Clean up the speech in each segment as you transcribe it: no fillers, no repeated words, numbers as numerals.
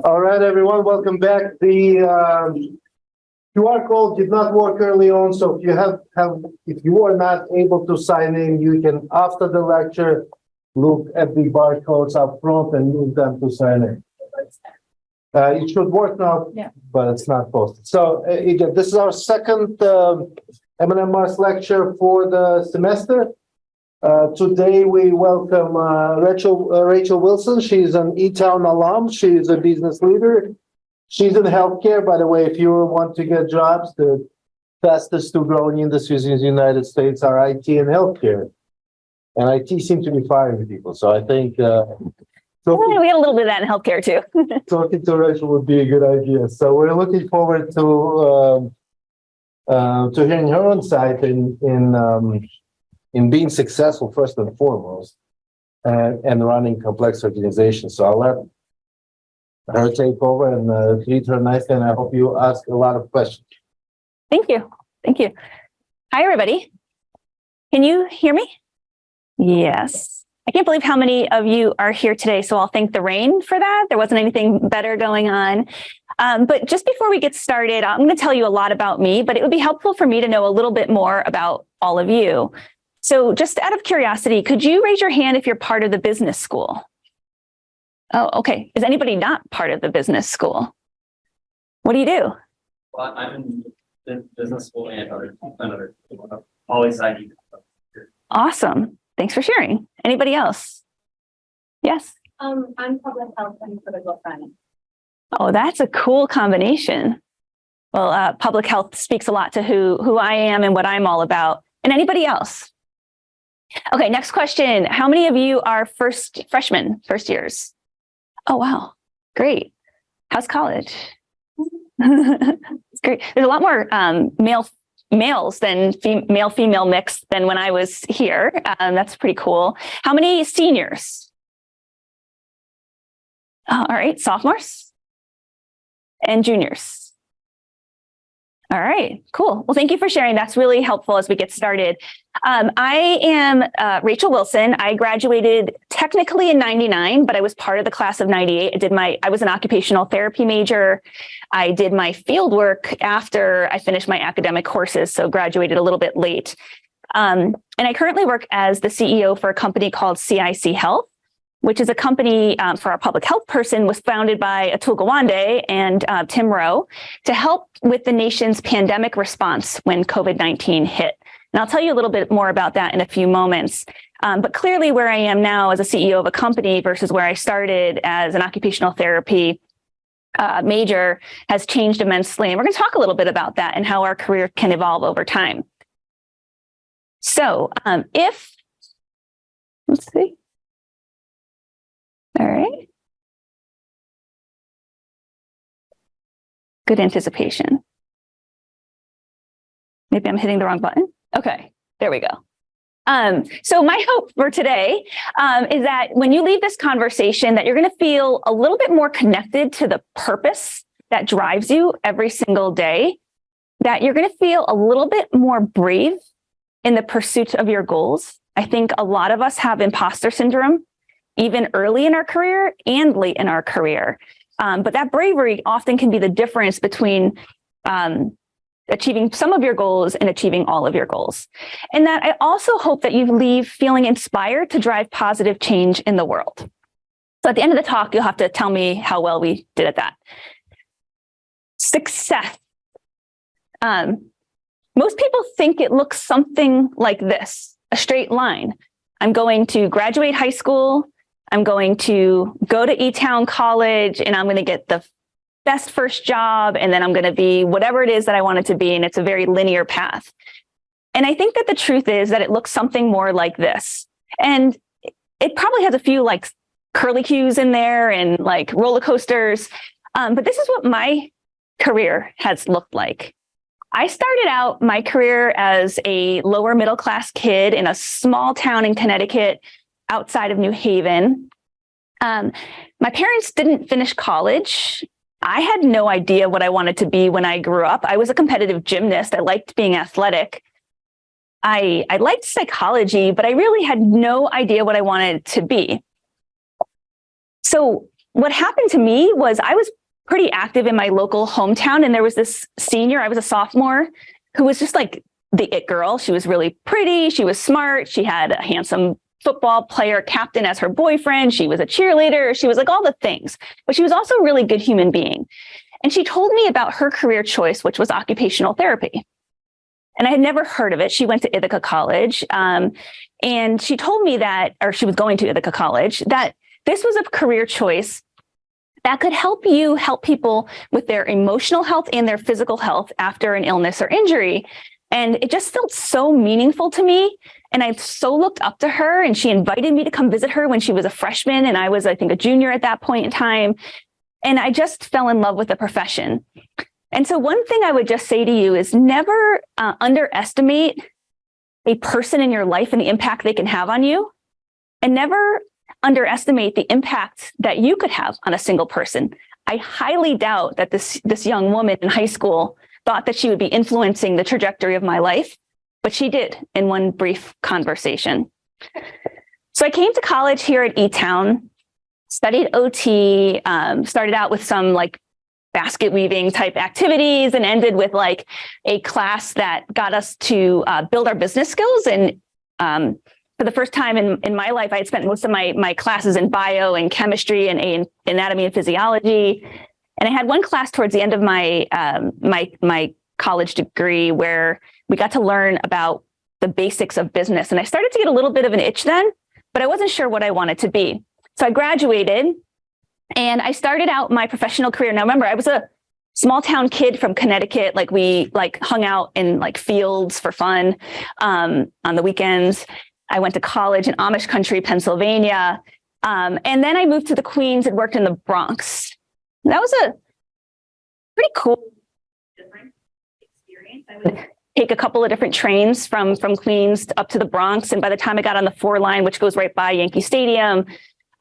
All right, everyone, welcome back. The QR code did not work early on, so if you are not able to sign in, you can, after the lecture, look at the barcodes up front and use them to sign in. It should work now, yeah, but it's not posted. So again, this is our second M&M-Mars lecture for the semester. Today we welcome Rachel Wilson. She's an E-Town alum. She's a business leader. She's in healthcare, by the way. If you want to get jobs, the fastest to growing industries in the United States are IT and healthcare. And IT seems to be firing people. So I think we had a little bit of that in healthcare too. Talking to Rachel would be a good idea. So we're looking forward to hearing her insight in being successful first and foremost, and running complex organizations. So I'll let her take over and treat her nicely, and I hope you ask a lot of questions. Thank you. Thank you. Hi, everybody. Can you hear me? Yes. I can't believe how many of you are here today, so I'll thank the rain for that. There wasn't anything better going on. But just before we get started, I'm going to tell you a lot about me, but it would be helpful for me to know a little bit more about all of you. So just out of curiosity, could you raise your hand if you're part of the business school? Oh, okay. Is anybody not part of the business school? What do you do? Well, I'm in business school and another always IE. Awesome. Thanks for sharing. Anybody else? Yes. I'm public health and political science. Oh, that's a cool combination. Well, public health speaks a lot to who I am and what I'm all about. And anybody else? Okay, next question. How many of you are freshmen, first years? Oh, wow. Great. How's college? It's great. There's a lot more males than male-female mix than when I was here. That's pretty cool. How many seniors? All right, sophomores and juniors. All right, cool. Well, thank you for sharing. That's really helpful as we get started. I am Rachel Wilson. I graduated technically in '99, but I was part of the class of '98. I was an occupational therapy major. I did my field work after I finished my academic courses, so graduated a little bit late. And I currently work as the CEO for a company called CIC Health, which is a company for our public health person, was founded by Atul Gawande and Tim Rowe to help with the nation's pandemic response when COVID-19 hit. And I'll tell you a little bit more about that in a few moments. But clearly where I am now as a CEO of a company versus where I started as an occupational therapy major has changed immensely. And we're going to talk a little bit about that and how our career can evolve over time. So let's see. All right. Good anticipation. Maybe I'm hitting the wrong button. Okay, there we go. So my hope for today is that when you leave this conversation, that you're going to feel a little bit more connected to the purpose that drives you every single day, that you're going to feel a little bit more brave in the pursuit of your goals. I think a lot of us have imposter syndrome, even early in our career and late in our career. But that bravery often can be the difference between achieving some of your goals and achieving all of your goals. And that I also hope that you leave feeling inspired to drive positive change in the world. So at the end of the talk, you'll have to tell me how well we did at that. Success. Most people think it looks something like this, a straight line. I'm going to graduate high school, I'm going to go to E-Town College, and I'm going to get the best first job, and then I'm going to be whatever it is that I want it to be, and it's a very linear path. And I think that the truth is that it looks something more like this. And it probably has a few like curlicues in there and like roller coasters, but this is what my career has looked like. I started out my career as a lower middle class kid in a small town in Connecticut outside of New Haven. My parents didn't finish college. I had no idea what I wanted to be when I grew up. I was a competitive gymnast. I liked being athletic. I liked psychology, but I really had no idea what I wanted to be. So what happened to me was I was pretty active in my local hometown. And there was this senior, I was a sophomore, who was just like the it girl. She was really pretty. She was smart. She had a handsome football player captain as her boyfriend. She was a cheerleader. She was like all the things, but she was also a really good human being. And she told me about her career choice, which was occupational therapy. And I had never heard of it. She went to Ithaca College. And she told me that, or she was going to Ithaca College, that this was a career choice that could help you help people with their emotional health and their physical health after an illness or injury. And it just felt so meaningful to me. And I so looked up to her, and she invited me to come visit her when she was a freshman. And I was, I think, a junior at that point in time. And I just fell in love with the profession. And so one thing I would just say to you is never underestimate a person in your life and the impact they can have on you. And never underestimate the impact that you could have on a single person. I highly doubt that this young woman in high school thought that she would be influencing the trajectory of my life, but she did in one brief conversation. So I came to college here at E-Town, studied OT, started out with some like basket weaving type activities and ended with like a class that got us to build our business skills. And for the first time in my life, I had spent most of my classes in bio and chemistry and anatomy and physiology. And I had one class towards the end of my my college degree where we got to learn about the basics of business. And I started to get a little bit of an itch then, but I wasn't sure what I wanted to be. So I graduated and I started out my professional career. Now, remember, I was a small town kid from Connecticut. Like we hung out in like fields for fun on the weekends. I went to college in Amish country, Pennsylvania. And then I moved to the Queens and worked in the Bronx. And that was a pretty cool, different experience. I would take a couple of different trains from Queens up to the Bronx. And by the time I got on the 4 line, which goes right by Yankee Stadium,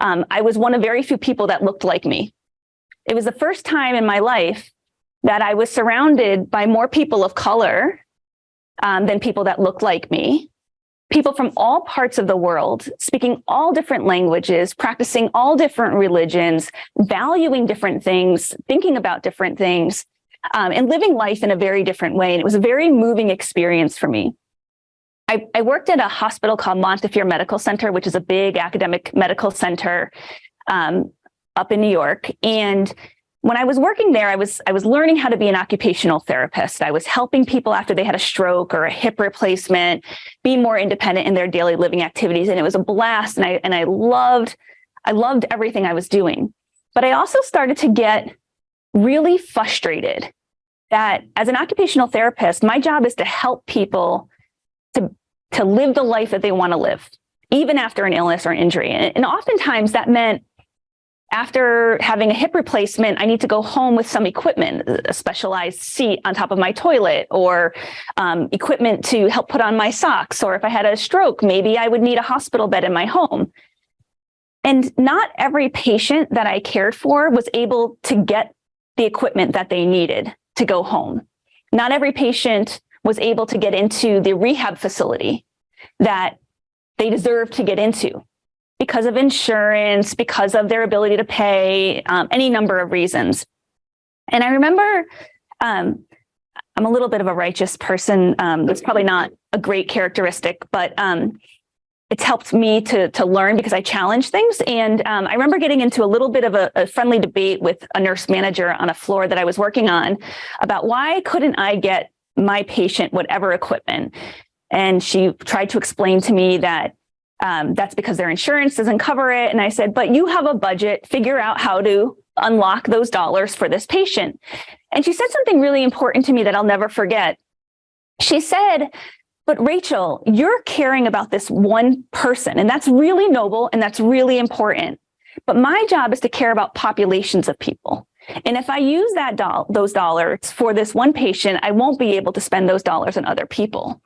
I was one of very few people that looked like me. It was the first time in my life that I was surrounded by more people of color than people that looked like me. People from all parts of the world, speaking all different languages, practicing all different religions, valuing different things, thinking about different things, and living life in a very different way. And it was a very moving experience for me. I worked at a hospital called Montefiore Medical Center, which is a big academic medical center up in New York. And when I was working there, I was learning how to be an occupational therapist. I was helping people after they had a stroke or a hip replacement, be more independent in their daily living activities. And it was a blast. And I loved everything I was doing. But I also started to get really frustrated that as an occupational therapist, my job is to help people to live the life that they want to live, even after an illness or injury. And oftentimes that meant after having a hip replacement, I need to go home with some equipment, a specialized seat on top of my toilet, or equipment to help put on my socks. Or if I had a stroke, maybe I would need a hospital bed in my home. And not every patient that I cared for was able to get the equipment that they needed to go home. Not every patient was able to get into the rehab facility that they deserve to get into because of insurance, because of their ability to pay, any number of reasons. And I remember, I'm a little bit of a righteous person. That's probably not a great characteristic, but it's helped me to learn because I challenge things. And I remember getting into a little bit of a friendly debate with a nurse manager on a floor that I was working on about why couldn't I get my patient whatever equipment. And she tried to explain to me that that's because their insurance doesn't cover it. And I said, but you have a budget, figure out how to unlock those dollars for this patient. And she said something really important to me that I'll never forget. She said, but Rachel, you're caring about this one person, and that's really noble and that's really important. But my job is to care about populations of people. And if I use those dollars for this one patient, I won't be able to spend those dollars on other people.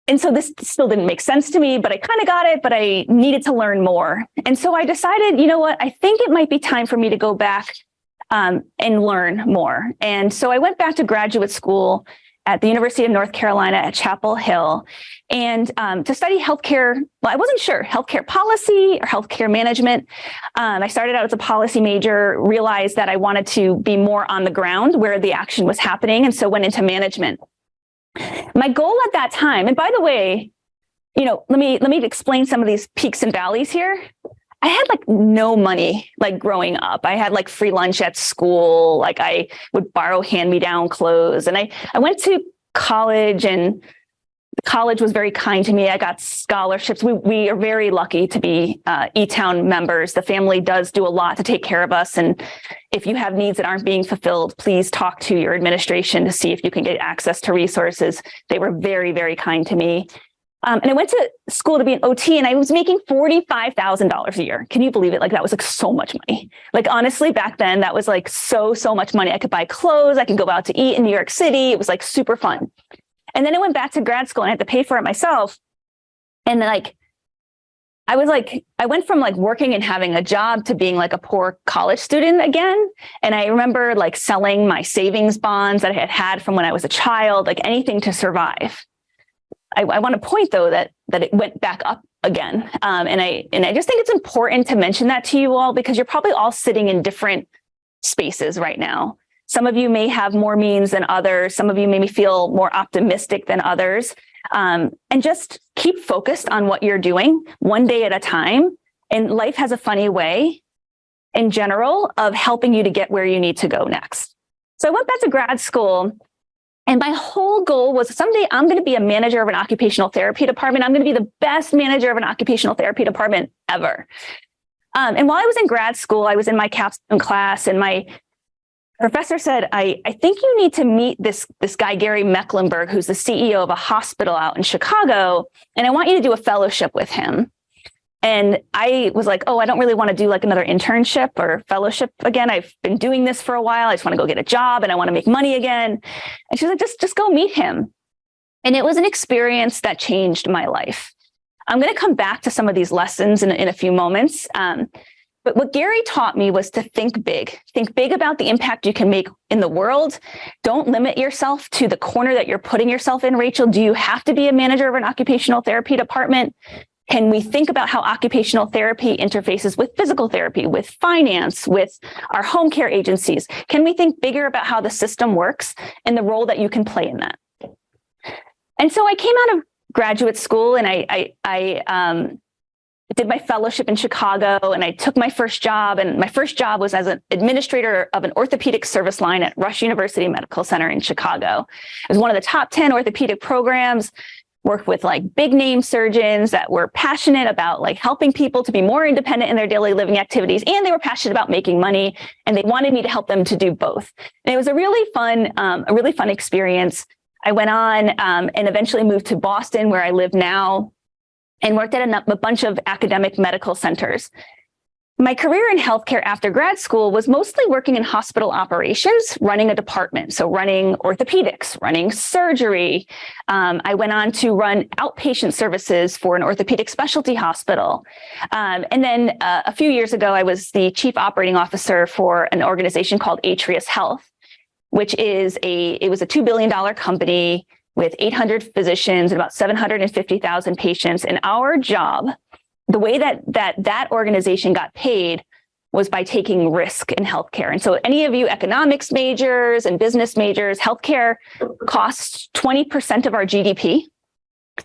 And so this still didn't make sense to me, but I kind of got it, but I needed to learn more. And so I decided, you know what, I think it might be time for me to go back and learn more. And so I went back to graduate school at the University of North Carolina at Chapel Hill, and to study healthcare. Well, I wasn't sure, healthcare policy or healthcare management. I started out as a policy major, realized that I wanted to be more on the ground where the action was happening, and so went into management. My goal at that time, and by the way, let me explain some of these peaks and valleys here. I had like no money, like growing up. I had like free lunch at school. Like I would borrow hand-me-down clothes. And I went to college, and the college was very kind to me. I got scholarships. We are very lucky to be E-Town members. The family does do a lot to take care of us. And if you have needs that aren't being fulfilled, please talk to your administration to see if you can get access to resources. They were very, very kind to me. And I went to school to be an OT, and I was making $45,000 a year. Can you believe it? Like that was like so much money. Like honestly, back then that was like so much money. I could buy clothes. I could go out to eat in New York City. It was like super fun. And then I went back to grad school and I had to pay for it myself. And like, I went from like working and having a job to being like a poor college student again. And I remember like selling my savings bonds that I had from when I was a child, like anything to survive. I want to point though that it went back up again. And I just think it's important to mention that to you all, because you're probably all sitting in different spaces right now. Some of you may have more means than others. Some of you maybe feel more optimistic than others. And just keep focused on what you're doing one day at a time. And life has a funny way in general of helping you to get where you need to go next. So I went back to grad school. And my whole goal was someday I'm going to be a manager of an occupational therapy department. I'm going to be the best manager of an occupational therapy department ever. And while I was in grad school, I was in my capstone class, and my professor said, I think you need to meet this guy, Gary Mecklenburg, who's the CEO of a hospital out in Chicago. And I want you to do a fellowship with him. And I was like, I don't really want to do like another internship or fellowship again. I've been doing this for a while. I just want to go get a job and I want to make money again. And she's like, just go meet him. And it was an experience that changed my life. I'm going to come back to some of these lessons in a few moments. But what Gary taught me was to think big. Think big about the impact you can make in the world. Don't limit yourself to the corner that you're putting yourself in, Rachel. Do you have to be a manager of an occupational therapy department? Can we think about how occupational therapy interfaces with physical therapy, with finance, with our home care agencies? Can we think bigger about how the system works and the role that you can play in that? And so I came out of graduate school, and I did my fellowship in Chicago, and I took my first job. And my first job was as an administrator of an orthopedic service line at Rush University Medical Center in Chicago. It was one of the top 10 orthopedic programs. Worked with like big name surgeons that were passionate about like helping people to be more independent in their daily living activities. And they were passionate about making money, and they wanted me to help them to do both. And it was a really fun experience. I went on and eventually moved to Boston, where I live now, and worked at a bunch of academic medical centers. My career in healthcare after grad school was mostly working in hospital operations, running a department. So running orthopedics, running surgery. I went on to run outpatient services for an orthopedic specialty hospital. And then a few years ago, I was the chief operating officer for an organization called Atrius Health, which is it was a $2 billion company with 800 physicians and about 750,000 patients. And our job, the way that organization got paid, was by taking risk in healthcare. And so any of you economics majors and business majors, healthcare costs 20% of our GDP.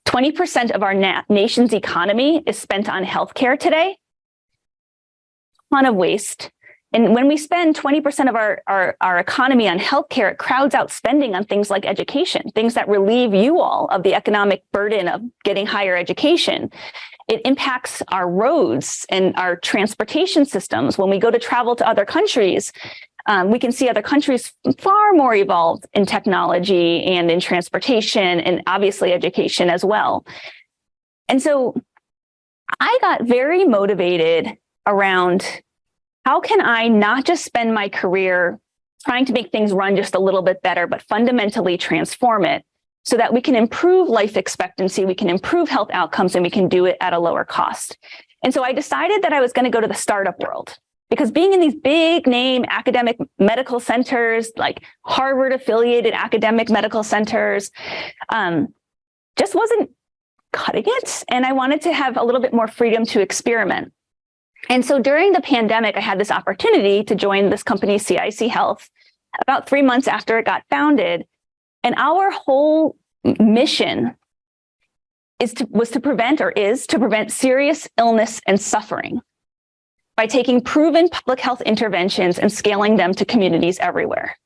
20% of our nation's economy is spent on healthcare today. A ton of waste. And when we spend 20% of our economy on healthcare, it crowds out spending on things like education, things that relieve you all of the economic burden of getting higher education. It impacts our roads and our transportation systems. When we go to travel to other countries, we can see other countries far more evolved in technology and in transportation, and obviously education as well. And so I got very motivated around, how can I not just spend my career trying to make things run just a little bit better, but fundamentally transform it so that we can improve life expectancy, we can improve health outcomes, and we can do it at a lower cost. And so I decided that I was going to go to the startup world. Because being in these big name academic medical centers, like Harvard affiliated academic medical centers, just wasn't cutting it. And I wanted to have a little bit more freedom to experiment. And so during the pandemic, I had this opportunity to join this company, CIC Health, about 3 months after it got founded. And our whole mission is to prevent serious illness and suffering by taking proven public health interventions and scaling them to communities everywhere.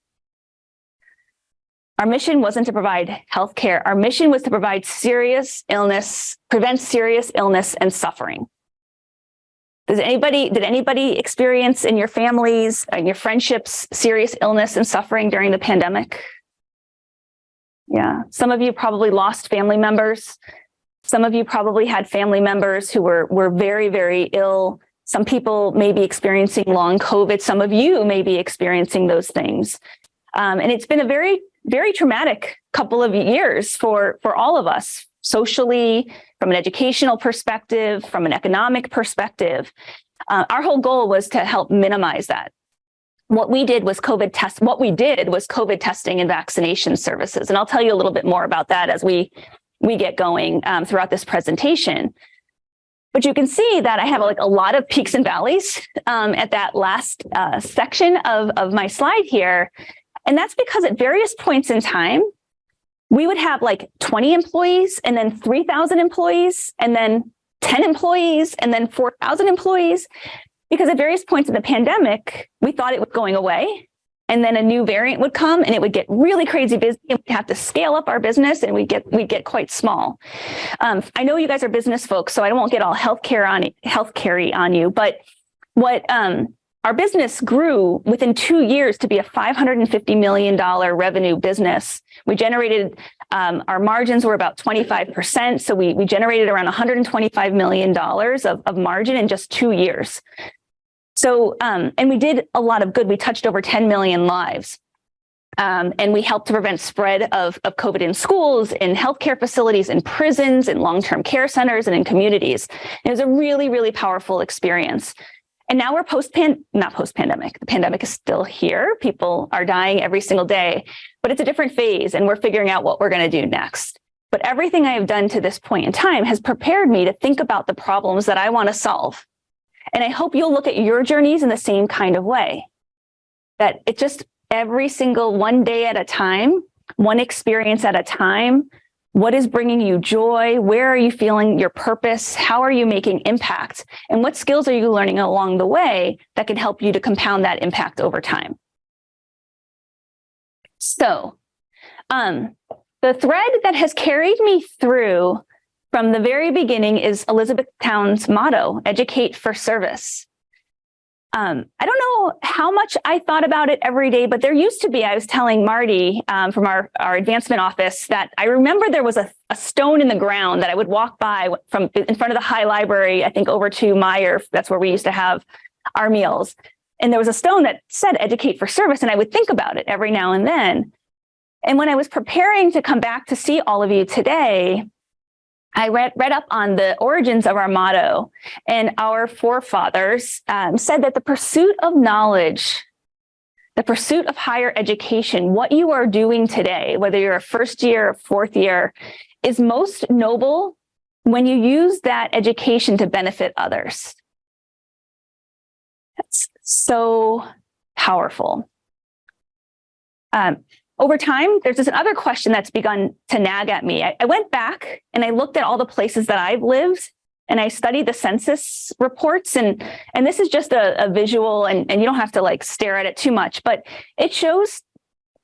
Our mission wasn't to provide healthcare. Our mission was to prevent serious illness and suffering. Did anybody experience in your families and your friendships serious illness and suffering during the pandemic? Yeah, some of you probably lost family members. Some of you probably had family members who were very, very ill. Some people may be experiencing long COVID. Some of you may be experiencing those things. And it's been a very, very traumatic couple of years for all of us, socially, from an educational perspective, from an economic perspective. Our whole goal was to help minimize that. What we did was COVID testing and vaccination services. And I'll tell you a little bit more about that as we get going throughout this presentation. But you can see that I have a lot of peaks and valleys at that last section of my slide here. And that's because at various points in time, we would have 20 employees and then 3,000 employees and then 10 employees and then 4,000 employees. Because at various points in the pandemic, we thought it was going away. And then a new variant would come and it would get really crazy busy. And we'd have to scale up our business and we'd get quite small. I know you guys are business folks, so I won't get all healthcare on you. But what our business grew within 2 years to be a $550 million revenue business. We generated, our margins were about 25%. So we generated around $125 million of margin in just 2 years. So, and we did a lot of good. We touched over 10 million lives. And we helped to prevent spread of COVID in schools, in healthcare facilities, in prisons, in long-term care centers, and in communities. It was a really, really powerful experience. And now we're not post-pandemic. The pandemic is still here. People are dying every single day, but it's a different phase and we're figuring out what we're going to do next. But everything I have done to this point in time has prepared me to think about the problems that I want to solve. And I hope you'll look at your journeys in the same kind of way, that it's just every single one day at a time, one experience at a time. What is bringing you joy? Where are you feeling your purpose? How are you making impact? And what skills are you learning along the way that can help you to compound that impact over time? So, the thread that has carried me through from the very beginning is Elizabethtown's motto, educate for service. I don't know how much I thought about it every day, but there used to be, I was telling Marty from our advancement office that I remember there was a stone in the ground that I would walk by from in front of the High Library, I think over to Meyer, that's where we used to have our meals. And there was a stone that said educate for service, and I would think about it every now and then. And when I was preparing to come back to see all of you today, I read up on the origins of our motto, and our forefathers said that the pursuit of knowledge, the pursuit of higher education, what you are doing today, whether you're a first year or fourth year, is most noble when you use that education to benefit others. That's so powerful. Over time, there's this other question that's begun to nag at me. I went back and I looked at all the places that I've lived and I studied the census reports. And this is just a visual and you don't have to stare at it too much, but it shows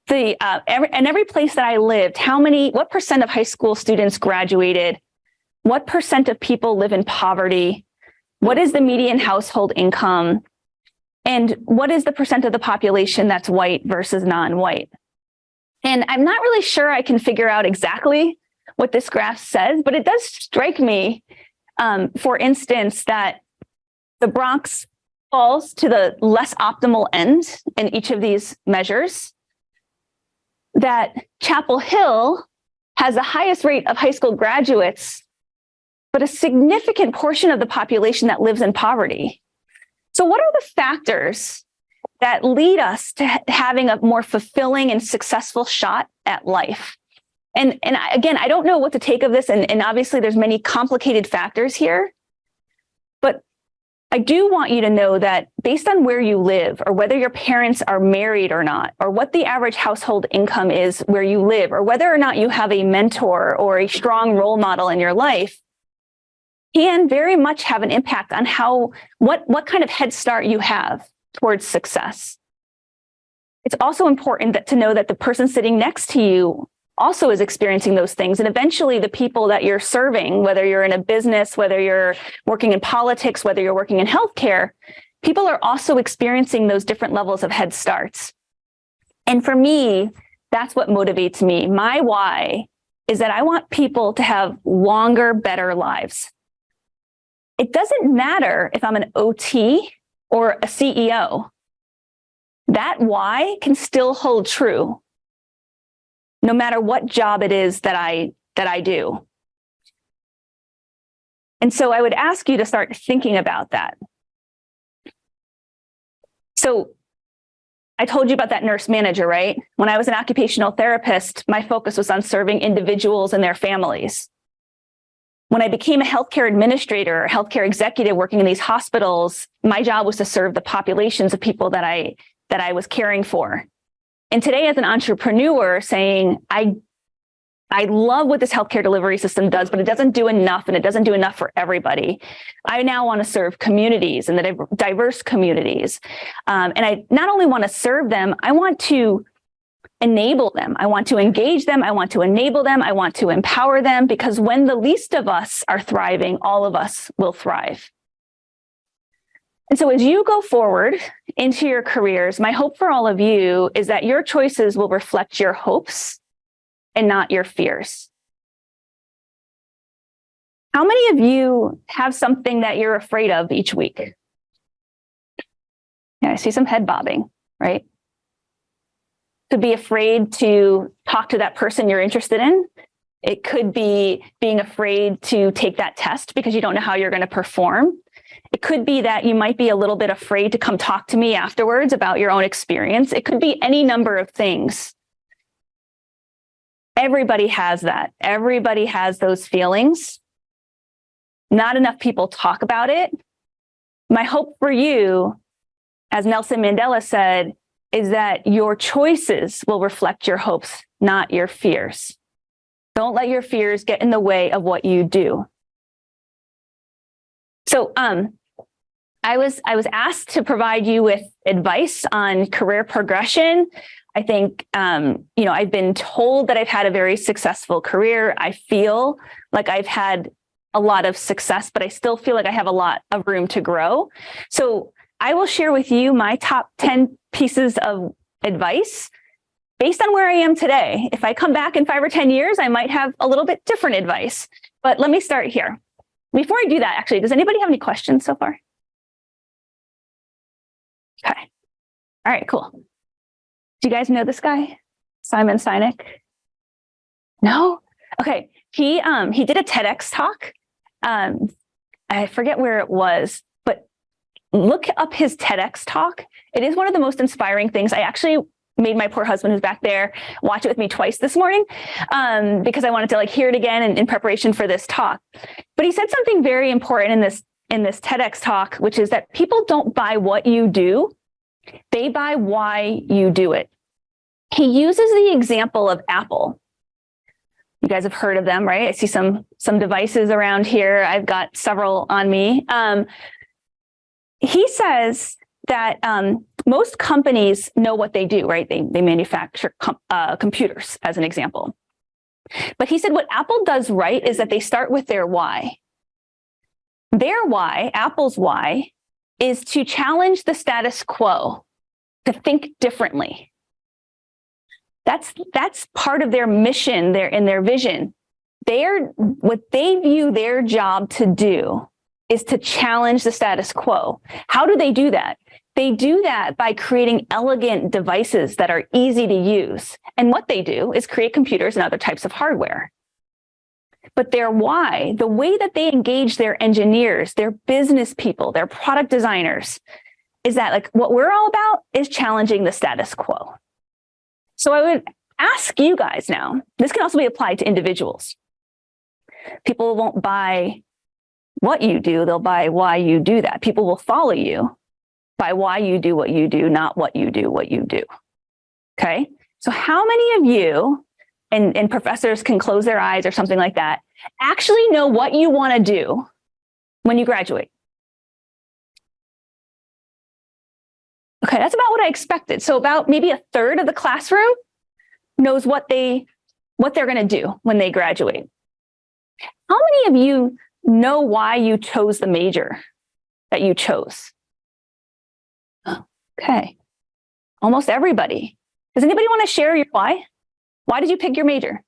every place that I lived, what percent of high school students graduated, what percent of people live in poverty, what is the median household income, and what is the percent of the population that's white versus non-white. And I'm not really sure I can figure out exactly what this graph says, but it does strike me, for instance, that the Bronx falls to the less optimal end in each of these measures, that Chapel Hill has the highest rate of high school graduates, but a significant portion of the population that lives in poverty. So what are the factors that lead us to having a more fulfilling and successful shot at life? And again, I don't know what to take of this. And obviously there's many complicated factors here, but I do want you to know that based on where you live, or whether your parents are married or not, or what the average household income is where you live, or whether or not you have a mentor or a strong role model in your life, can very much have an impact on what kind of head start you have towards success. It's also important to know that the person sitting next to you also is experiencing those things. And eventually the people that you're serving, whether you're in a business, whether you're working in politics, whether you're working in healthcare, people are also experiencing those different levels of head starts. And for me, that's what motivates me. My why is that I want people to have longer, better lives. It doesn't matter if I'm an OT or a CEO. That why can still hold true, no matter what job it is that I do. And so I would ask you to start thinking about that. So I told you about that nurse manager, right? When I was an occupational therapist, my focus was on serving individuals and their families. When I became a healthcare administrator, or healthcare executive working in these hospitals, my job was to serve the populations of people that I was caring for. And today, as an entrepreneur, saying, I love what this healthcare delivery system does, but it doesn't do enough, and it doesn't do enough for everybody. I now want to serve communities, and the diverse communities. And I not only want to serve them, I want to enable them. I want to engage them. I want to enable them. I want to empower them, because when the least of us are thriving, all of us will thrive. And so as you go forward into your careers, my hope for all of you is that your choices will reflect your hopes and not your fears. How many of you have something that you're afraid of each week? Yeah, I see some head bobbing, right? Could be afraid to talk to that person you're interested in. It could be being afraid to take that test because you don't know how you're going to perform. It could be that you might be a little bit afraid to come talk to me afterwards about your own experience. It could be any number of things. Everybody has that. Everybody has those feelings. Not enough people talk about it. My hope for you, as Nelson Mandela said, is that your choices will reflect your hopes, not your fears. Don't let your fears get in the way of what you do. So I was asked to provide you with advice on career progression. I think, I've been told that I've had a very successful career. I feel like I've had a lot of success, but I still feel like I have a lot of room to grow. So I will share with you my top 10 pieces of advice based on where I am today. If I come back in 5 or 10 years, I might have a little bit different advice, but let me start here. Before I do that, actually, does anybody have any questions so far? Okay. All right, cool. Do you guys know this guy? Simon Sinek? No? Okay. He did a TEDx talk. I forget where it was, but look up his TEDx talk. It is one of the most inspiring things. I actually made my poor husband, who's back there, watch it with me twice this morning because I wanted to hear it again in preparation for this talk. But he said something very important in this TEDx talk, which is that people don't buy what you do, they buy why you do it. He uses the example of Apple. You guys have heard of them, right? I see some devices around here. I've got several on me. He says that most companies know what they do, right? They manufacture computers, as an example. But he said what Apple does right is that they start with their why. Their why, Apple's why, is to challenge the status quo, to think differently. That's part of their mission, their vision. What they view their job to do is to challenge the status quo. How do they do that? They do that by creating elegant devices that are easy to use. And what they do is create computers and other types of hardware. But their why, the way that they engage their engineers, their business people, their product designers, is that like what we're all about is challenging the status quo. So I would ask you guys now, this can also be applied to individuals. People won't buy what you do, they'll buy why you do that. People will follow you by why you do what you do, not what you do, what you do. Okay? So how many of you, and professors can close their eyes or something like that, actually know what you want to do when you graduate? Okay, that's about what I expected. So about maybe a third of the classroom knows what they're going to do when they graduate. How many of you know why you chose the major that you chose? Okay, almost everybody. Does anybody want to share your why? Why did you pick your major?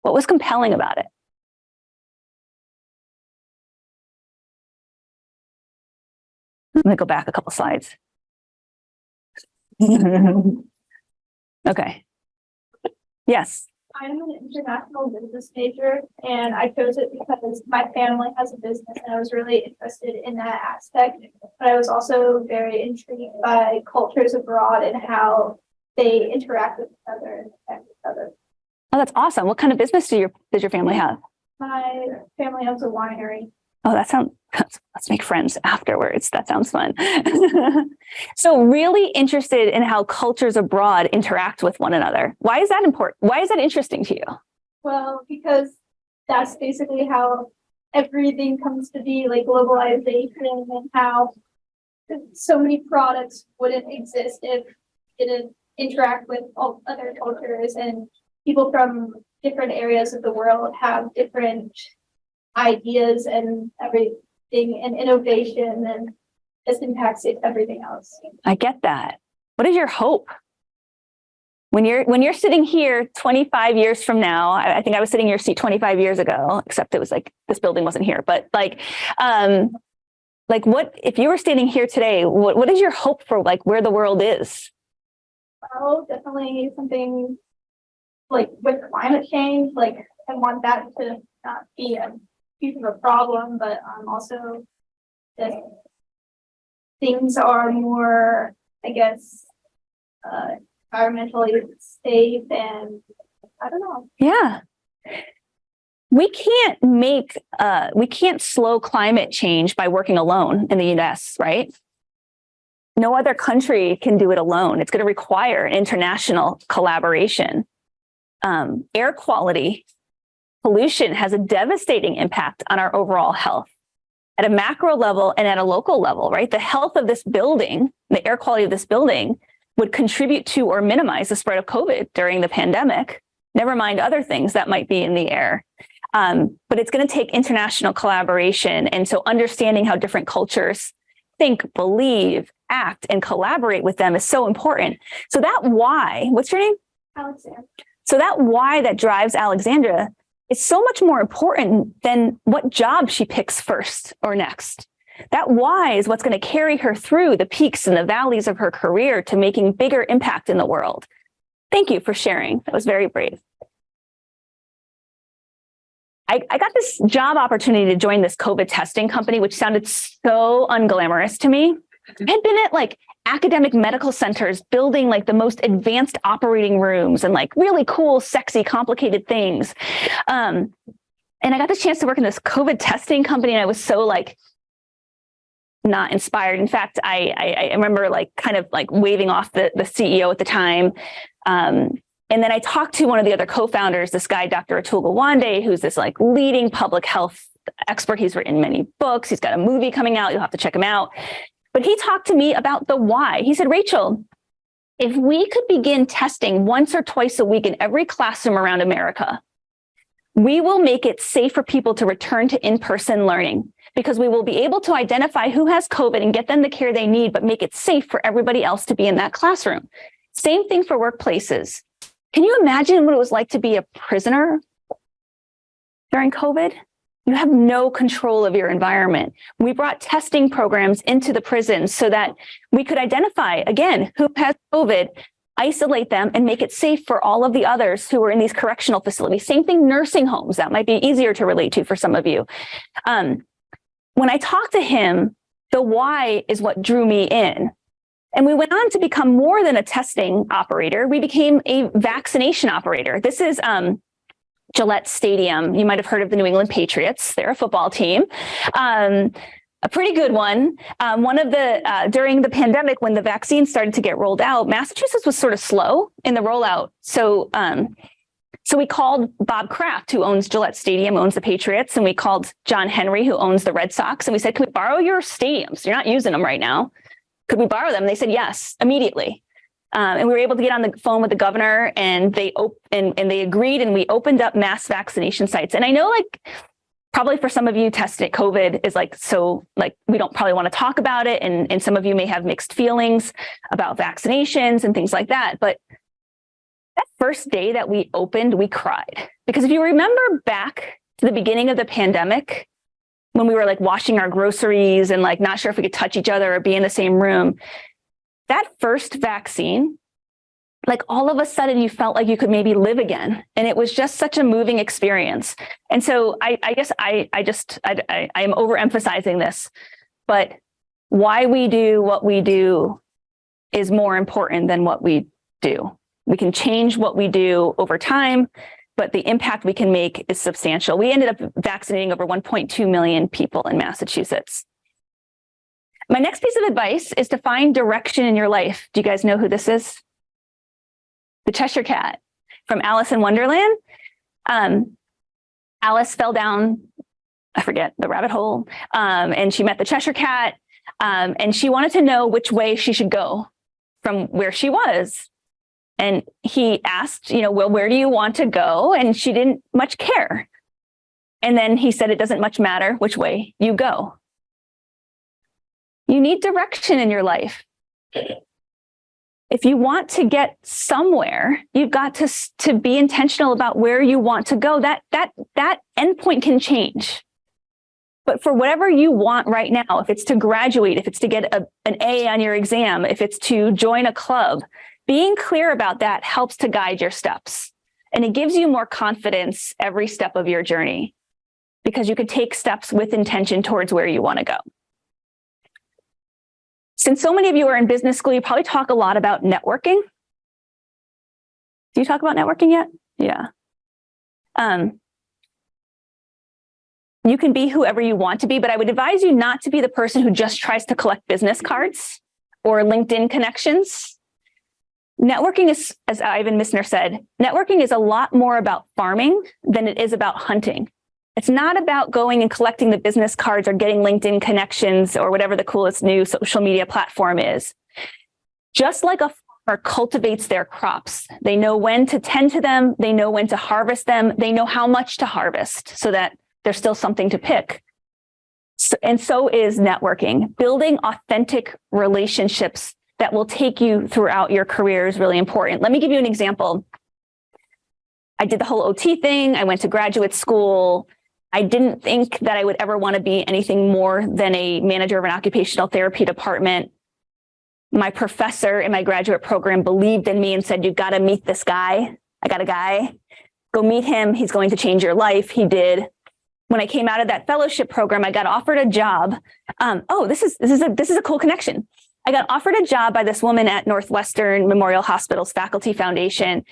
What was compelling about it? I'm going to go back a couple slides. Okay. Yes. I'm an international business major, and I chose it because my family has a business and I was really interested in that aspect. But I was also very intrigued by cultures abroad and how they interact with each other and affect each other. Oh, that's awesome. What kind of business does your family have? My family owns a winery. Oh, let's make friends afterwards. That sounds fun. So really interested in how cultures abroad interact with one another. Why is that important? Why is that interesting to you? Well, because that's basically how everything comes to be, like globalization, and how so many products wouldn't exist if it didn't interact with all other cultures, and people from different areas of the world have different ideas and everything and innovation, and this impacts everything else. I get that. What is your hope? When you're sitting here 25 years from now, I think I was sitting in your seat 25 years ago, except it was like this building wasn't here, but like what if you were standing here today, what is your hope for like where the world is? Well, definitely something like with climate change, like I want that to not be a huge of a problem, but also that things are more, I guess, environmentally safe, and I don't know. Yeah. We can't slow climate change by working alone in the US, right? No other country can do it alone. It's going to require international collaboration. Air quality, pollution has a devastating impact on our overall health at a macro level and at a local level, right? The health of this building, the air quality of this building would contribute to or minimize the spread of COVID during the pandemic, never mind other things that might be in the air. But it's going to take international collaboration. And so understanding how different cultures think, believe, act, and collaborate with them is so important. So that why, what's your name? Alexander. So that why that drives Alexandra is so much more important than what job she picks first or next. That why is what's going to carry her through the peaks and the valleys of her career to making bigger impact in the world. Thank you for sharing. That was very brave. I got this job opportunity to join this COVID testing company, which sounded so unglamorous to me. I had been at like academic medical centers building like the most advanced operating rooms and like really cool, sexy, complicated things. And I got the chance to work in this COVID testing company, and I was so like not inspired. In fact, I remember like kind of like waving off the CEO at the time. And then I talked to one of the other co-founders, this guy, Dr. Atul Gawande, who's this like leading public health expert. He's written many books. He's got a movie coming out. You'll have to check him out. But he talked to me about the why. He said, Rachel, if we could begin testing once or twice a week in every classroom around America, we will make it safe for people to return to in-person learning, because we will be able to identify who has COVID and get them the care they need, but make it safe for everybody else to be in that classroom. Same thing for workplaces. Can you imagine what it was like to be a prisoner during COVID? You have no control of your environment. We brought testing programs into the prisons so that we could identify, again, who has COVID, isolate them, and make it safe for all of the others who are in these correctional facilities. Same thing, nursing homes. That might be easier to relate to for some of you. When I talked to him, the why is what drew me in. And we went on to become more than a testing operator. We became a vaccination operator. This is Gillette Stadium. You might have heard of the New England Patriots. They're a football team. A pretty good one. During the pandemic, when the vaccine started to get rolled out, Massachusetts was sort of slow in the rollout. So we called Bob Kraft, who owns Gillette Stadium, owns the Patriots, and we called John Henry, who owns the Red Sox, and we said, can we borrow your stadiums? You're not using them right now. Could we borrow them? And they said yes, immediately. And we were able to get on the phone with the governor, and they agreed, and we opened up mass vaccination sites. And I know, like, probably for some of you, tested COVID is we don't probably want to talk about it. And some of you may have mixed feelings about vaccinations and things like that. But that first day that we opened, we cried. Because if you remember back to the beginning of the pandemic, when we were like washing our groceries and like not sure if we could touch each other or be in the same room, that first vaccine, like all of a sudden you felt like you could maybe live again. And it was just such a moving experience. And so I guess I am overemphasizing this, but why we do what we do is more important than what we do. We can change what we do over time, but the impact we can make is substantial. We ended up vaccinating over 1.2 million people in Massachusetts. My next piece of advice is to find direction in your life. Do you guys know who this is? The Cheshire Cat from Alice in Wonderland. Alice fell down, I forget, the rabbit hole, and she met the Cheshire Cat, and she wanted to know which way she should go from where she was. And he asked, well, where do you want to go? And she didn't much care. And then he said, it doesn't much matter which way you go. You need direction in your life. If you want to get somewhere, you've got to be intentional about where you want to go. That endpoint can change. But for whatever you want right now, if it's to graduate, if it's to get an A on your exam, if it's to join a club, being clear about that helps to guide your steps. And it gives you more confidence every step of your journey because you could take steps with intention towards where you want to go. Since so many of you are in business school, you probably talk a lot about networking. Do you talk about networking yet? Yeah. You can be whoever you want to be, but I would advise you not to be the person who just tries to collect business cards or LinkedIn connections. Networking is, as Ivan Misner said, networking is a lot more about farming than it is about hunting. It's not about going and collecting the business cards or getting LinkedIn connections or whatever the coolest new social media platform is. Just like a farmer cultivates their crops, they know when to tend to them, they know when to harvest them, they know how much to harvest so that there's still something to pick. And so is networking. Building authentic relationships that will take you throughout your career is really important. Let me give you an example. I did the whole OT thing. I went to graduate school. I didn't think that I would ever want to be anything more than a manager of an occupational therapy department. My professor in my graduate program believed in me and said, you've got to meet this guy. I got a guy. Go meet him. He's going to change your life. He did. When I came out of that fellowship program, I got offered a job. This is a cool connection. I got offered a job by this woman at Northwestern Memorial Hospital's Faculty Foundation.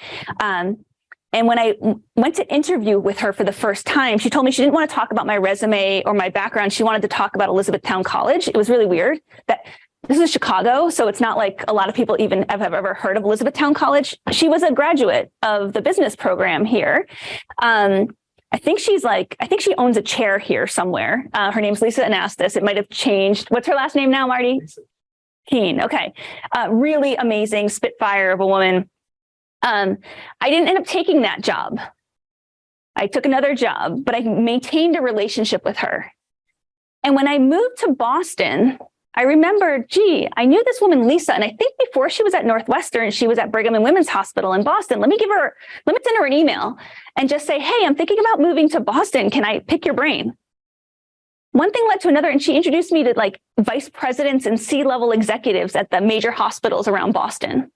And when I went to interview with her for the first time, she told me she didn't want to talk about my resume or my background. She wanted to talk about Elizabethtown College. It was really weird that this is Chicago, so it's not like a lot of people even have ever heard of Elizabethtown College. She was a graduate of the business program here. I think she owns a chair here somewhere. Her name's Lisa Anastas. It might have changed. What's her last name now, Marty? Keen. Okay. Really amazing spitfire of a woman. I didn't end up taking that job. I took another job, but I maintained a relationship with her. And when I moved to Boston, I remembered, I knew this woman, Lisa, and I think before she was at Northwestern, she was at Brigham and Women's Hospital in Boston. Let me send her an email and just say, hey, I'm thinking about moving to Boston. Can I pick your brain? One thing led to another, and she introduced me to like vice presidents and C-level executives at the major hospitals around Boston.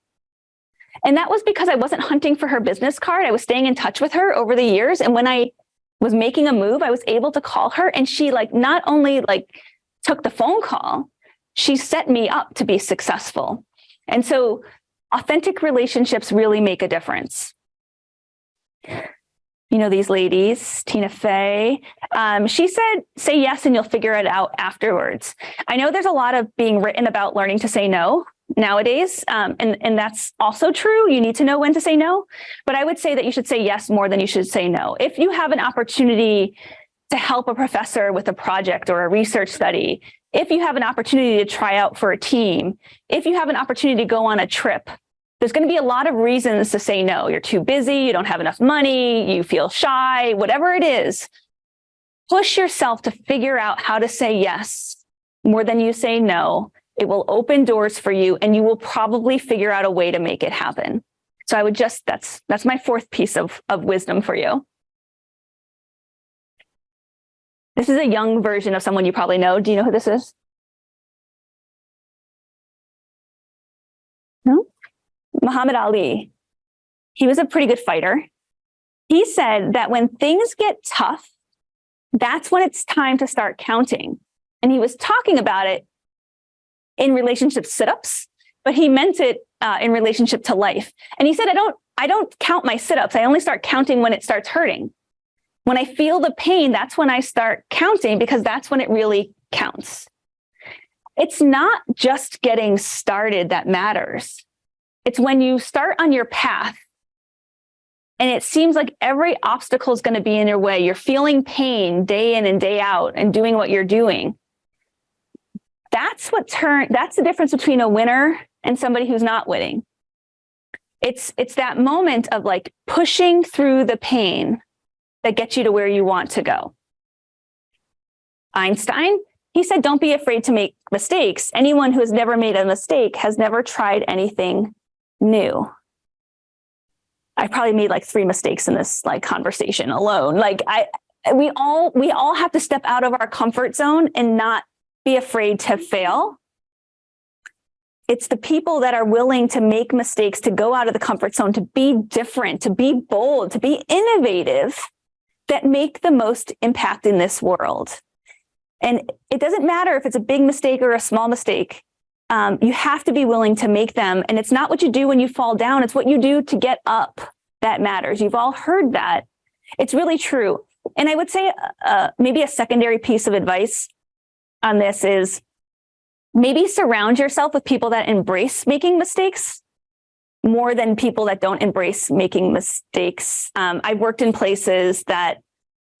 And that was because I wasn't hunting for her business card. I was staying in touch with her over the years. And when I was making a move, I was able to call her, and she not only took the phone call, she set me up to be successful. And so authentic relationships really make a difference. You know, these ladies, Tina Fey, she said, say yes and you'll figure it out afterwards. I know there's a lot of being written about learning to say no nowadays. And that's also true. You need to know when to say no, but I would say that you should say yes more than you should say no. If you have an opportunity to help a professor with a project or a research study, if you have an opportunity to try out for a team, if you have an opportunity to go on a trip, there's going to be a lot of reasons to say no. You're too busy, you don't have enough money, you feel shy, whatever it is. Push yourself to figure out how to say yes more than you say no. It will open doors for you and you will probably figure out a way to make it happen. So I would just, that's my fourth piece of wisdom for you. This is a young version of someone you probably know. Do you know who this is? No? Muhammad Ali. He was a pretty good fighter. He said that when things get tough, that's when it's time to start counting. And he was talking about it in relationship to sit-ups, but he meant it in relationship to life. And he said, I don't count my sit-ups. I only start counting when it starts hurting. When I feel the pain, that's when I start counting because that's when it really counts. It's not just getting started that matters. It's when you start on your path and it seems like every obstacle is going to be in your way. You're feeling pain day in and day out and doing what you're doing. That's the difference between a winner and somebody who's not winning. It's that moment of like pushing through the pain that gets you to where you want to go. Einstein, he said, don't be afraid to make mistakes. Anyone who has never made a mistake has never tried anything new. I probably made like 3 mistakes in this like conversation alone. Like we all have to step out of our comfort zone and not be afraid to fail. It's the people that are willing to make mistakes, to go out of the comfort zone, to be different, to be bold, to be innovative, that make the most impact in this world. And it doesn't matter if it's a big mistake or a small mistake. You have to be willing to make them. And it's not what you do when you fall down. It's what you do to get up that matters. You've all heard that. It's really true. And I would say maybe a secondary piece of advice on this is maybe surround yourself with people that embrace making mistakes more than people that don't embrace making mistakes. I've worked in places that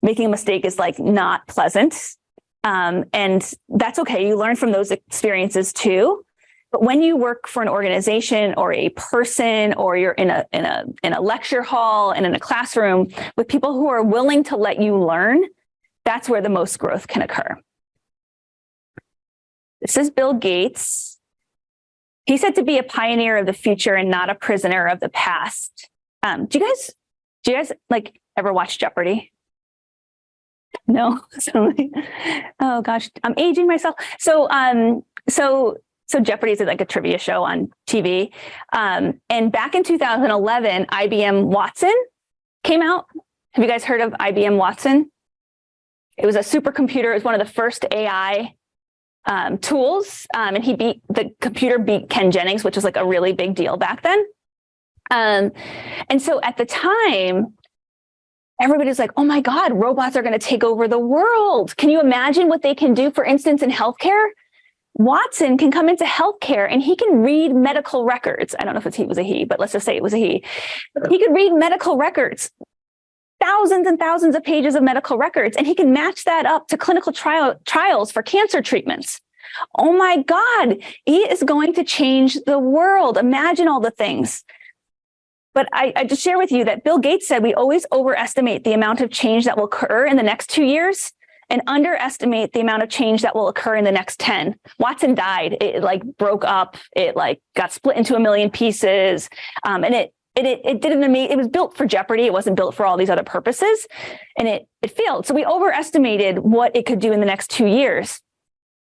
making a mistake is like not pleasant. And that's okay. You learn from those experiences too. But when you work for an organization or a person, or you're in a lecture hall and in a classroom with people who are willing to let you learn, that's where the most growth can occur. This is Bill Gates. He said to be a pioneer of the future and not a prisoner of the past. Do you guys like ever watch Jeopardy? No. Oh gosh, I'm aging myself. So Jeopardy is like a trivia show on TV. And back in 2011, IBM Watson came out. Have you guys heard of IBM Watson? It was a supercomputer. It was one of the first AI tools. And the computer beat Ken Jennings, which was like a really big deal back then. And so at the time, everybody's like, oh my God, robots are going to take over the world. Can you imagine what they can do, for instance, in healthcare? Watson can come into healthcare and he can read medical records. I don't know if it was a he, but let's just say it was a he. But he could read medical records, thousands and thousands of pages of medical records, and he can match that up to clinical trials for cancer treatments. Oh my God, he is going to change the world. Imagine all the things. But I just share with you that Bill Gates said we always overestimate the amount of change that will occur in the next 2 years and underestimate the amount of change that will occur in the next 10. Watson died. It like broke up. It like got split into a million pieces. And it didn't it was built for Jeopardy. It wasn't built for all these other purposes. And it failed. So we overestimated what it could do in the next 2 years.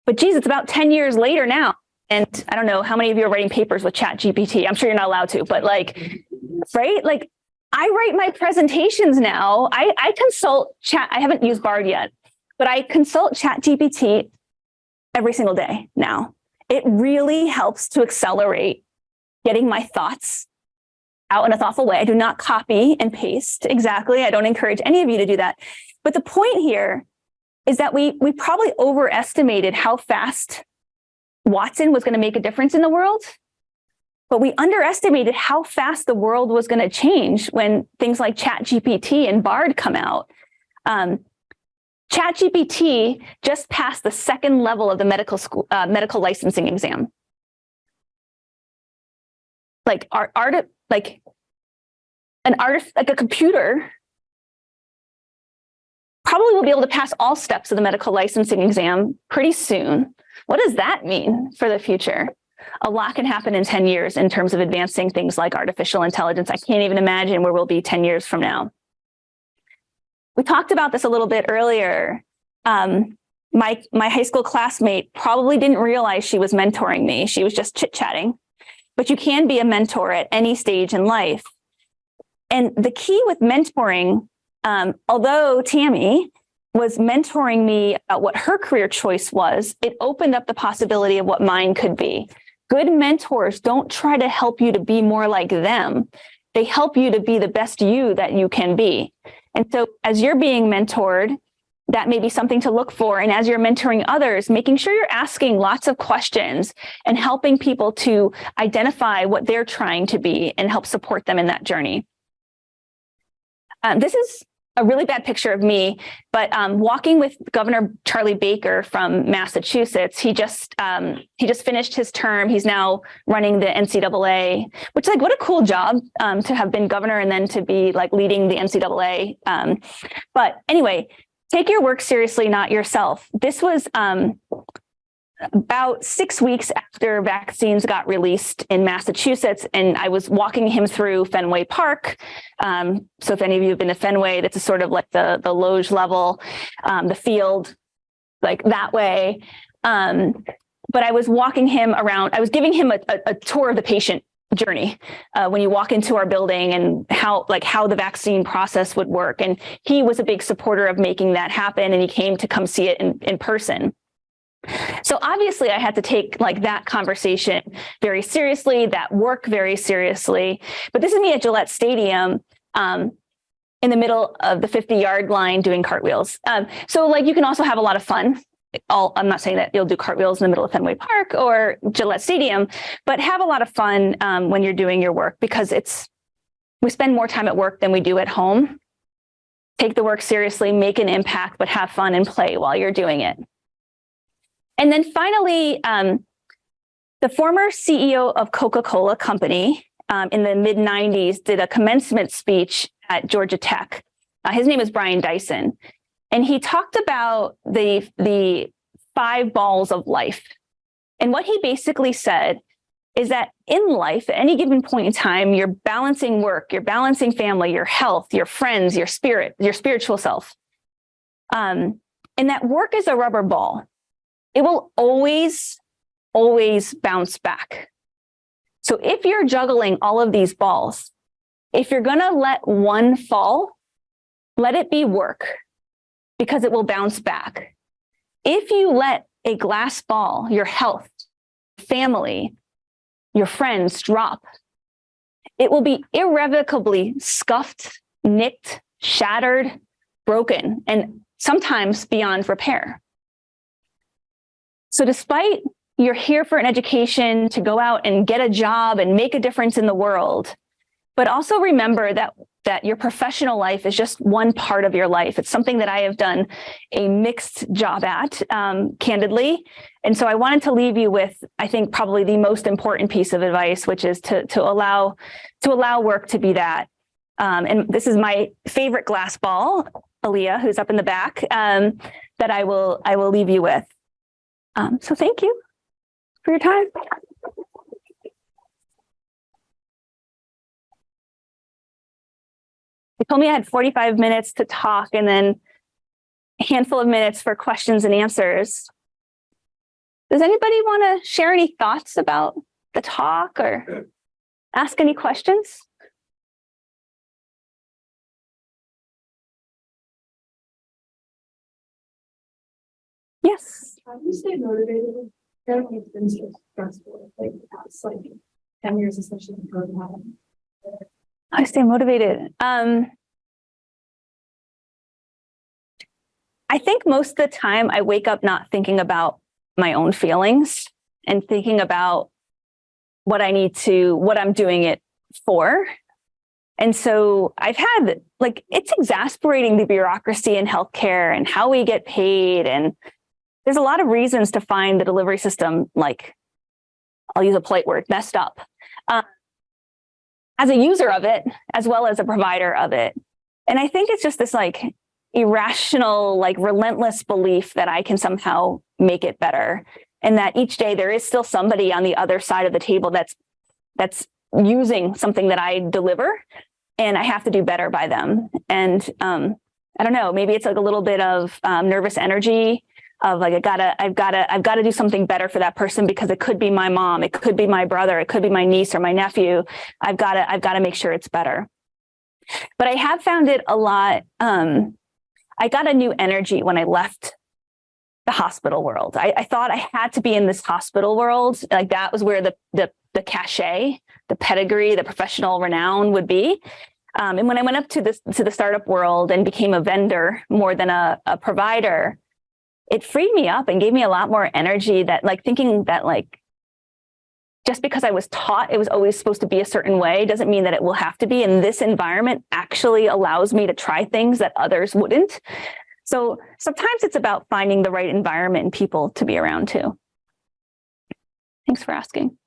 But geez, it's about 10 years later now. And I don't know how many of you are writing papers with ChatGPT. I'm sure you're not allowed to, but like, right? Like I write my presentations now. I consult Chat. I haven't used Bard yet, but I consult ChatGPT every single day now. It really helps to accelerate getting my thoughts out in a thoughtful way. I do not copy and paste exactly. I don't encourage any of you to do that. But the point here is that we probably overestimated how fast Watson was going to make a difference in the world, but we underestimated how fast the world was going to change when things like ChatGPT and Bard come out. ChatGPT just passed the second level of the medical licensing exam. Like a computer probably will be able to pass all steps of the medical licensing exam pretty soon. What does that mean for the future? A lot can happen in 10 years in terms of advancing things like artificial intelligence. I can't even imagine where we'll be 10 years from now. We talked about this a little bit earlier. My high school classmate probably didn't realize she was mentoring me. She was just chit-chatting. But you can be a mentor at any stage in life. And the key with mentoring, although Tammy was mentoring me about what her career choice was, it opened up the possibility of what mine could be. Good mentors don't try to help you to be more like them. They help you to be the best you that you can be. And so as you're being mentored, that may be something to look for. And as you're mentoring others, making sure you're asking lots of questions and helping people to identify what they're trying to be and help support them in that journey. This is a really bad picture of me, but walking with Governor Charlie Baker from Massachusetts, he just finished his term. He's now running the NCAA, which, like, what a cool job to have been governor and then to be like leading the NCAA. But anyway, take your work seriously, not yourself. This was about 6 weeks after vaccines got released in Massachusetts, and I was walking him through Fenway Park. So if any of you have been to Fenway, that's a sort of like the loge level, the field, like that way. But I was walking him around. I was giving him a tour of the patient journey when you walk into our building and how the vaccine process would work. And he was a big supporter of making that happen, and he came to come see it in person. So obviously I had to take like that conversation very seriously, that work very seriously. But this is me at Gillette Stadium in the middle of the 50-yard line doing cartwheels. So like you can also have a lot of fun. I'm not saying that you'll do cartwheels in the middle of Fenway Park or Gillette Stadium, but have a lot of fun when you're doing your work, because we spend more time at work than we do at home. Take the work seriously, make an impact, but have fun and play while you're doing it. And then finally, the former CEO of Coca-Cola Company in the mid-90s did a commencement speech at Georgia Tech. His name is Brian Dyson. And he talked about the 5 balls of life. And what he basically said is that in life, at any given point in time, you're balancing work, you're balancing family, your health, your friends, your spirit, your spiritual self. And that work is a rubber ball. It will always, always bounce back. So if you're juggling all of these balls, if you're going to let one fall, let it be work, because it will bounce back. If you let a glass ball, your health, family, your friends drop, it will be irrevocably scuffed, nicked, shattered, broken, and sometimes beyond repair. So despite you're here for an education to go out and get a job and make a difference in the world, but also remember that your professional life is just one part of your life. It's something that I have done a mixed job at, candidly. And so I wanted to leave you with, I think, probably the most important piece of advice, which is to allow work to be that. And this is my favorite glass ball, Aaliyah, who's up in the back, that I will leave you with. So thank you for your time. They told me I had 45 minutes to talk and then a handful of minutes for questions and answers. Does anybody want to share any thoughts about the talk or ask any questions? Yes. How do you stay motivated? It's been so stressful, like the past 10 10 years, especially in COVID. I stay motivated. I think most of the time I wake up not thinking about my own feelings and thinking about what I'm doing it for. And so I've had, like, it's exasperating, the bureaucracy in healthcare and how we get paid. And there's a lot of reasons to find the delivery system, like, I'll use a polite word, messed up. As a user of it, as well as a provider of it. And I think it's just this like irrational, like relentless belief that I can somehow make it better. And that each day there is still somebody on the other side of the table that's using something that I deliver, and I have to do better by them. And I don't know, maybe it's like a little bit of nervous energy of like, I've got to do something better for that person, because it could be my mom, it could be my brother, it could be my niece or my nephew. I've got to make sure it's better. But I have found it a lot. I got a new energy when I left the hospital world. I thought I had to be in this hospital world. Like that was where the cachet, the pedigree, the professional renown would be. And when I went up to the startup world and became a vendor more than a provider, it freed me up and gave me a lot more energy, that like thinking that like, just because I was taught it was always supposed to be a certain way doesn't mean that it will have to be. And this environment actually allows me to try things that others wouldn't. So sometimes it's about finding the right environment and people to be around too. Thanks for asking.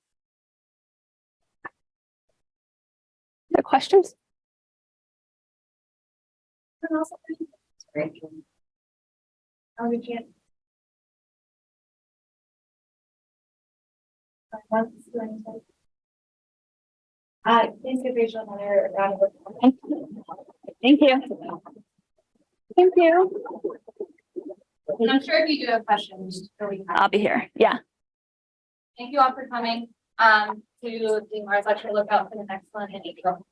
Other questions? Please give Rachel another round of applause. Thank you. Thank you. And I'm sure if you do have questions, I'll be here. Yeah. thank you all for coming to the Mars lecture. Look out for the next one in April.